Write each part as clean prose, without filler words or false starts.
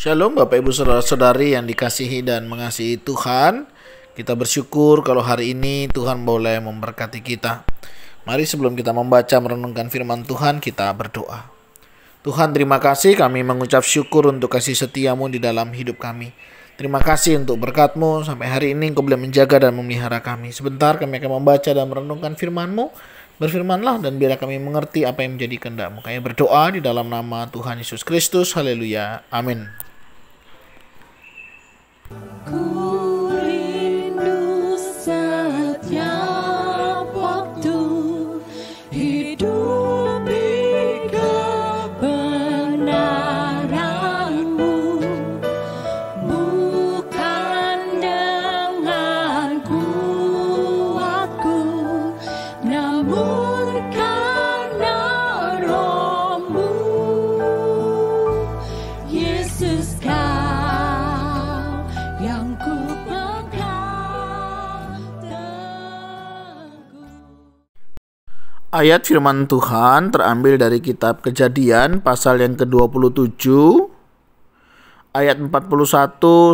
Shalom Bapak Ibu Saudara-saudari yang dikasihi dan mengasihi Tuhan. Kita bersyukur kalau hari ini Tuhan boleh memberkati kita. Mari sebelum kita membaca merenungkan firman Tuhan, kita berdoa. Tuhan, terima kasih, kami mengucap syukur untuk kasih setiamu di dalam hidup kami. Terima kasih untuk berkat-Mu, sampai hari ini Engkau boleh menjaga dan memelihara kami. Sebentar kami akan membaca dan merenungkan firman-Mu. Berfirmanlah dan biarlah kami mengerti apa yang menjadi kehendak-Mu. Kami berdoa di dalam nama Tuhan Yesus Kristus. Haleluya. Amin. Ku rindu setiap waktu hidup di kebenaran-Mu, bukan dengan kuatku, namun karena Roh-Mu. Yesus, yang ku pegang teguh. Ayat firman Tuhan terambil dari kitab Kejadian pasal yang ke-27 ayat 41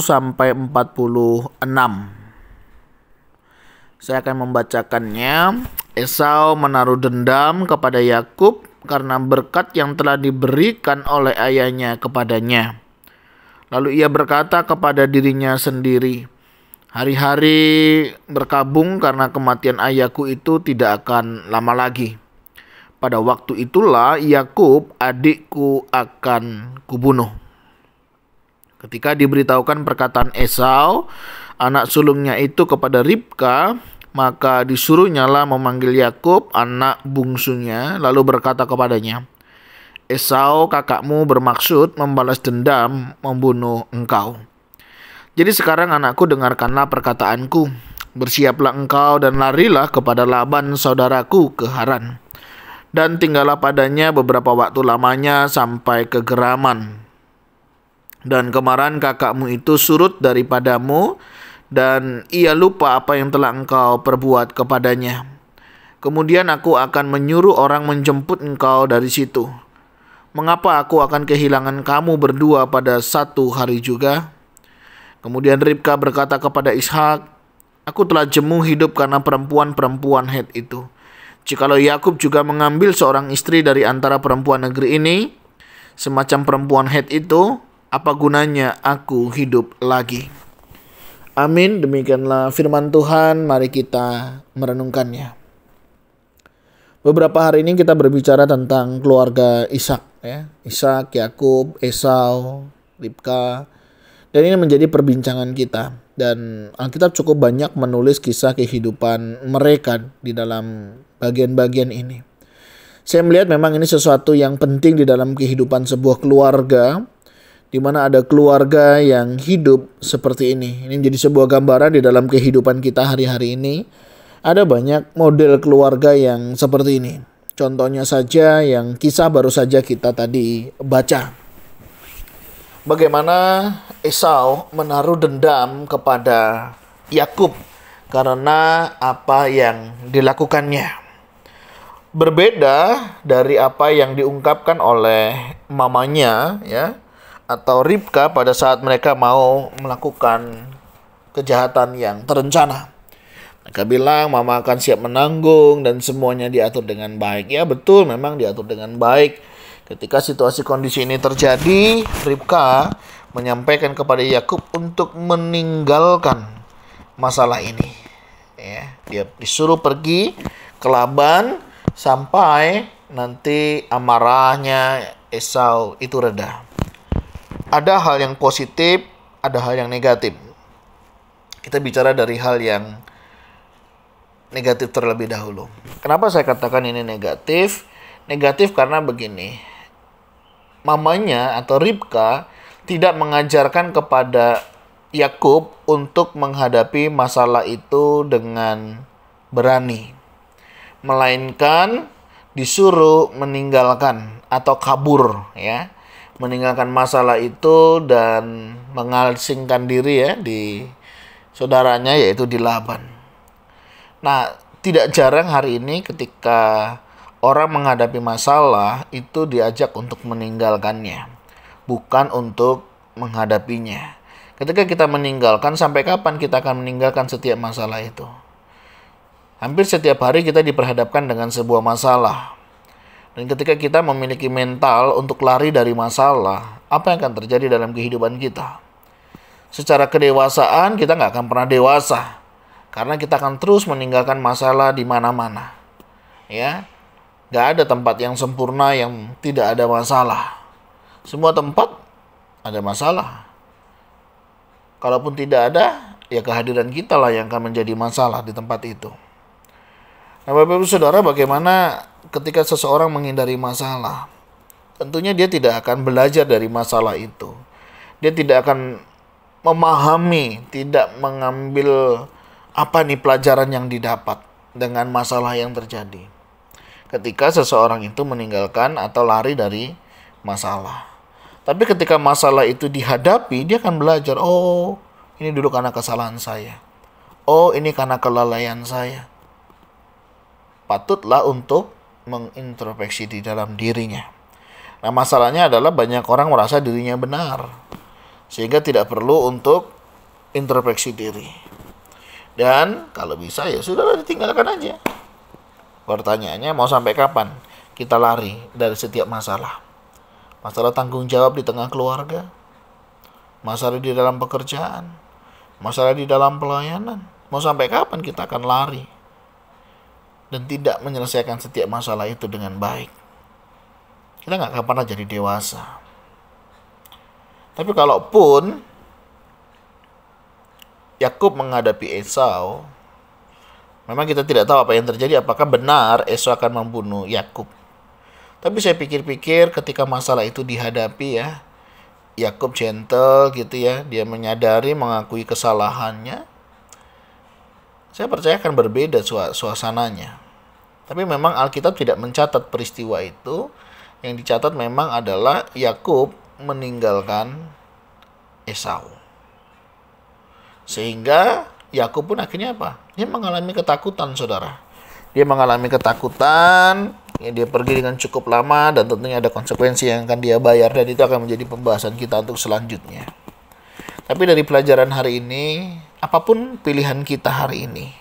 sampai 46. Saya akan membacakannya. Esau menaruh dendam kepada Yakub karena berkat yang telah diberikan oleh ayahnya kepadanya. Lalu ia berkata kepada dirinya sendiri, hari-hari berkabung karena kematian ayahku itu tidak akan lama lagi. Pada waktu itulah Yakub adikku akan kubunuh. Ketika diberitahukan perkataan Esau, anak sulungnya itu kepada Ribka, maka disuruhnyalah memanggil Yakub anak bungsunya, lalu berkata kepadanya, Esau kakakmu bermaksud membalas dendam membunuh engkau. Jadi sekarang anakku, dengarkanlah perkataanku. Bersiaplah engkau dan larilah kepada Laban saudaraku ke Haran. Dan tinggallah padanya beberapa waktu lamanya sampai ke Geraman. Dan kemarahan kakakmu itu surut daripadamu, dan ia lupa apa yang telah engkau perbuat kepadanya. Kemudian aku akan menyuruh orang menjemput engkau dari situ. Mengapa aku akan kehilangan kamu berdua pada satu hari juga? Kemudian Ribka berkata kepada Ishak, aku telah jemu hidup karena perempuan-perempuan Het itu. Jikalau Yakub juga mengambil seorang istri dari antara perempuan negeri ini, semacam perempuan Het itu, apa gunanya aku hidup lagi? Amin. Demikianlah firman Tuhan. Mari kita merenungkannya. Beberapa hari ini kita berbicara tentang keluarga Ishak, ya. Ishak, Yakub, Esau, Ribka. Dan ini menjadi perbincangan kita. Dan Alkitab cukup banyak menulis kisah kehidupan mereka di dalam bagian-bagian ini. Saya melihat memang ini sesuatu yang penting di dalam kehidupan sebuah keluarga, di mana ada keluarga yang hidup seperti ini. Ini menjadi sebuah gambaran di dalam kehidupan kita hari-hari ini. Ada banyak model keluarga yang seperti ini. Contohnya saja yang kisah baru saja kita tadi baca. Bagaimana Esau menaruh dendam kepada Yakub karena apa yang dilakukannya. Berbeda dari apa yang diungkapkan oleh mamanya, ya, atau Ribka pada saat mereka mau melakukan kejahatan yang terencana. Mereka bilang mama akan siap menanggung dan semuanya diatur dengan baik. Ya betul, memang diatur dengan baik. Ketika situasi kondisi ini terjadi, Ribka menyampaikan kepada Yakub untuk meninggalkan masalah ini. Ya, dia disuruh pergi ke Laban sampai nanti amarahnya Esau itu reda. Ada hal yang positif, ada hal yang negatif. Kita bicara dari hal yang negatif terlebih dahulu. Kenapa saya katakan ini negatif? Negatif karena begini. Mamanya atau Ribka tidak mengajarkan kepada Yakub untuk menghadapi masalah itu dengan berani. Melainkan disuruh meninggalkan atau kabur, ya. Meninggalkan masalah itu dan mengasingkan diri, ya, di saudaranya yaitu di Laban. Nah, tidak jarang hari ini ketika orang menghadapi masalah itu diajak untuk meninggalkannya, bukan untuk menghadapinya. Ketika kita meninggalkan, sampai kapan kita akan meninggalkan setiap masalah itu? Hampir setiap hari kita diperhadapkan dengan sebuah masalah. Dan ketika kita memiliki mental untuk lari dari masalah, apa yang akan terjadi dalam kehidupan kita? Secara kedewasaan kita nggak akan pernah dewasa. Karena kita akan terus meninggalkan masalah di mana-mana. Ya, nggak ada tempat yang sempurna yang tidak ada masalah. Semua tempat ada masalah. Kalaupun tidak ada, ya kehadiran kita lah yang akan menjadi masalah di tempat itu. Nah, Bapak Ibu Saudara, bagaimana ketika seseorang menghindari masalah? Tentunya dia tidak akan belajar dari masalah itu. Dia tidak akan memahami, tidak mengambil apa nih pelajaran yang didapat dengan masalah yang terjadi. Ketika seseorang itu meninggalkan atau lari dari masalah. Tapi ketika masalah itu dihadapi, dia akan belajar, oh ini dulu karena kesalahan saya. Oh ini karena kelalaian saya. Patutlah untuk mengintrospeksi di dalam dirinya. Nah, masalahnya adalah banyak orang merasa dirinya benar. Sehingga tidak perlu untuk introspeksi diri. Dan kalau bisa ya sudah ditinggalkan aja. Pertanyaannya, mau sampai kapan kita lari dari setiap masalah? Masalah tanggung jawab di tengah keluarga, masalah di dalam pekerjaan, masalah di dalam pelayanan. Mau sampai kapan kita akan lari dan tidak menyelesaikan setiap masalah itu dengan baik? Kita nggak akan pernah jadi dewasa. Tapi kalaupun Yakub menghadapi Esau, memang kita tidak tahu apa yang terjadi, apakah benar Esau akan membunuh Yakub. Tapi saya pikir-pikir ketika masalah itu dihadapi ya, Yakub gentle gitu ya, dia menyadari, mengakui kesalahannya. Saya percaya akan berbeda suasananya. Tapi memang Alkitab tidak mencatat peristiwa itu. Yang dicatat memang adalah Yakub meninggalkan Esau. Sehingga Yakub pun akhirnya apa? Dia mengalami ketakutan, saudara. Dia mengalami ketakutan, ya, dia pergi dengan cukup lama dan tentunya ada konsekuensi yang akan dia bayar, dan itu akan menjadi pembahasan kita untuk selanjutnya. Tapi dari pelajaran hari ini, apapun pilihan kita hari ini,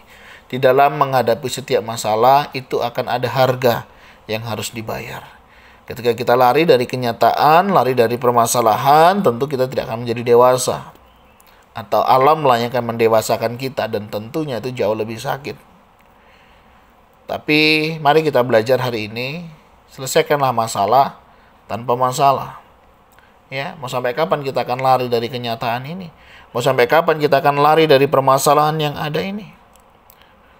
di dalam menghadapi setiap masalah itu akan ada harga yang harus dibayar. Ketika kita lari dari kenyataan, lari dari permasalahan, tentu kita tidak akan menjadi dewasa. Atau alam lah yang akan mendewasakan kita, dan tentunya itu jauh lebih sakit. Tapi mari kita belajar hari ini, selesaikanlah masalah tanpa masalah. Ya, mau sampai kapan kita akan lari dari kenyataan ini? Mau sampai kapan kita akan lari dari permasalahan yang ada ini?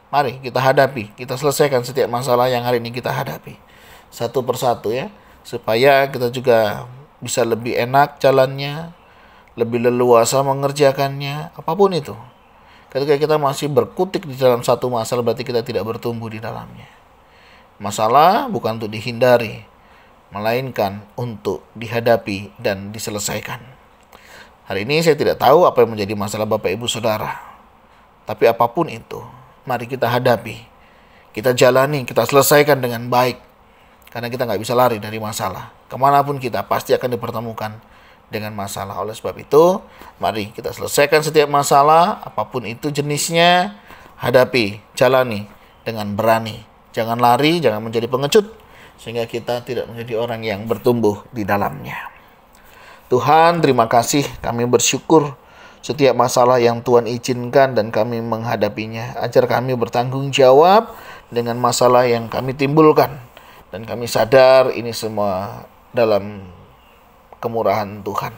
Mari kita hadapi, kita selesaikan setiap masalah yang hari ini kita hadapi. Satu persatu ya, supaya kita juga bisa lebih enak jalannya, lebih leluasa mengerjakannya, apapun itu. Ketika kita masih berkutik di dalam satu masalah, berarti kita tidak bertumbuh di dalamnya. Masalah bukan untuk dihindari, melainkan untuk dihadapi dan diselesaikan. Hari ini saya tidak tahu apa yang menjadi masalah Bapak Ibu Saudara. Tapi apapun itu, mari kita hadapi, kita jalani, kita selesaikan dengan baik. Karena kita nggak bisa lari dari masalah. Kemanapun kita pasti akan dipertemukan dengan masalah. Oleh sebab itu, mari kita selesaikan setiap masalah, apapun itu jenisnya, hadapi, jalani dengan berani. Jangan lari, jangan menjadi pengecut, sehingga kita tidak menjadi orang yang bertumbuh di dalamnya. Tuhan, terima kasih, kami bersyukur setiap masalah yang Tuhan izinkan dan kami menghadapinya. Ajar kami bertanggung jawab dengan masalah yang kami timbulkan. Dan kami sadar ini semua dalam kemurahan Tuhan.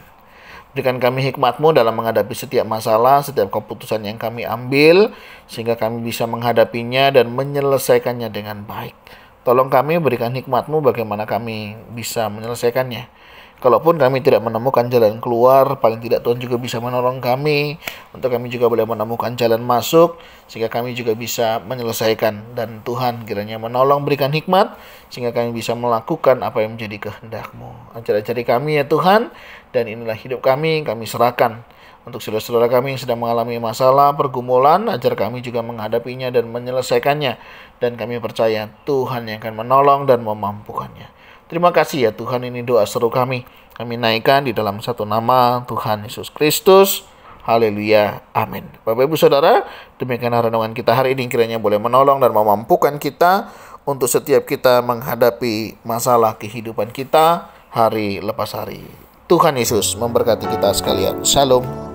Berikan kami hikmat-Mu dalam menghadapi setiap masalah, setiap keputusan yang kami ambil, sehingga kami bisa menghadapinya dan menyelesaikannya dengan baik. Tolong kami, berikan hikmat-Mu bagaimana kami bisa menyelesaikannya. Kalaupun kami tidak menemukan jalan keluar, paling tidak Tuhan juga bisa menolong kami, untuk kami juga boleh menemukan jalan masuk, sehingga kami juga bisa menyelesaikan. Dan Tuhan kiranya menolong, berikan hikmat, sehingga kami bisa melakukan apa yang menjadi kehendak-Mu. Ajari kami ya Tuhan, dan inilah hidup kami serahkan untuk saudara-saudara kami yang sedang mengalami masalah, pergumulan. Ajar kami juga menghadapinya dan menyelesaikannya, dan kami percaya Tuhan yang akan menolong dan memampukannya. Terima kasih ya Tuhan, ini doa seru kami. kami naikkan di dalam satu nama Tuhan Yesus Kristus. Haleluya. Amin. Bapak Ibu Saudara, demikian renungan kita hari ini, kiranya boleh menolong dan memampukan kita untuk setiap kita menghadapi masalah kehidupan kita hari lepas hari. Tuhan Yesus memberkati kita sekalian. Shalom.